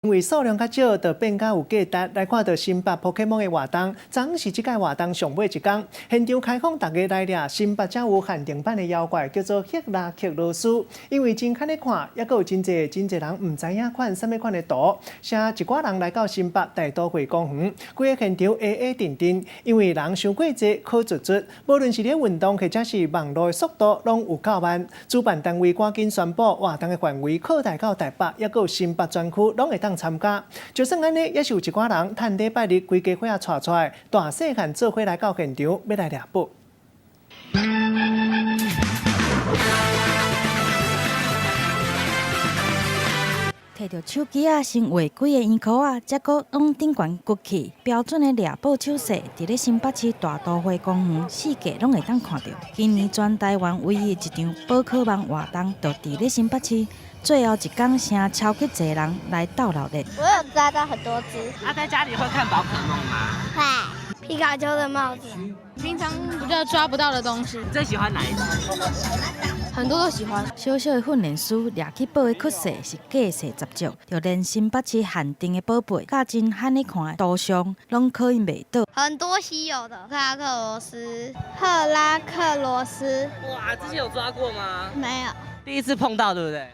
因为数量较少，就变甲有价值。来看到新北 Pokemon 的活动，昨是这届活动上尾一天，现场开放大家来掠新北才有限定版的妖怪，叫做希拉克罗斯。因为真看咧看，也有真侪人唔知影款什么款的图，写一寡人来到新北大都会公园，规个现场定定，因为人伤过济，可卒，无论是咧运动或者是网络的速度，拢有够慢。主办单位赶紧宣布，活动的范围扩大到台北，也有新北专区，拢会当参加。就算安尼，也是有一寡人趁礼拜日规家伙仔带出来，大细汉做伙来到现场，要来掠宝。摕着手机啊，先画几个圆箍啊，才搁往顶悬举起，标准的掠宝手势，伫咧新北市大都会公园，四界拢会当看到。今年全台湾唯一一场宝可梦活动，就伫咧新北市。最后一天，剩超级侪人来到热闹。我有抓到很多只。在家里会看宝可梦吗？会。皮卡丘的帽子。平常比较抓不到的东西。你最喜欢哪一只？很多都喜欢。小小的训练师掠去宝的趋势是价势十足，就连新北市限定的宝贝，甲真罕咧看的图像，拢可以买到。很多稀有的赫拉克罗斯。哇，之前有抓过吗？没有。第一次碰到，对不对？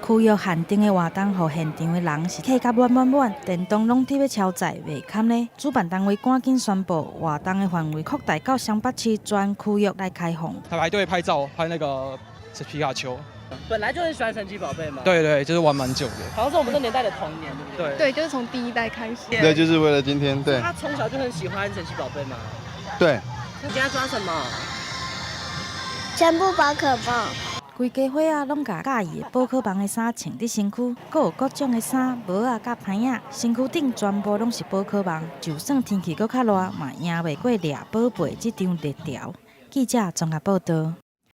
区域限定的活动，互现场的人是客甲满，电动拢伫要超载，袂堪呢。主办单位赶紧宣布，活动的范围扩大到新北市全区域来开放。排队拍照，拍那个皮卡丘。本来就很喜欢神奇宝贝嘛。对，就是玩蛮久的。好像是我们这年代的童年，对不对？对，就是从第一代开始。对，就是为了今天。对。他从小就很喜欢神奇宝贝嘛。对。你今天抓什么？全部宝可梦。规家伙仔拢甲介意的宝可梦的衫穿伫身躯，阁有各种的衫、帽仔甲牌仔，身躯顶全部拢是宝可梦。就算天气阁较热，嘛赢袂过掠宝贝这场热潮。记者综合报道。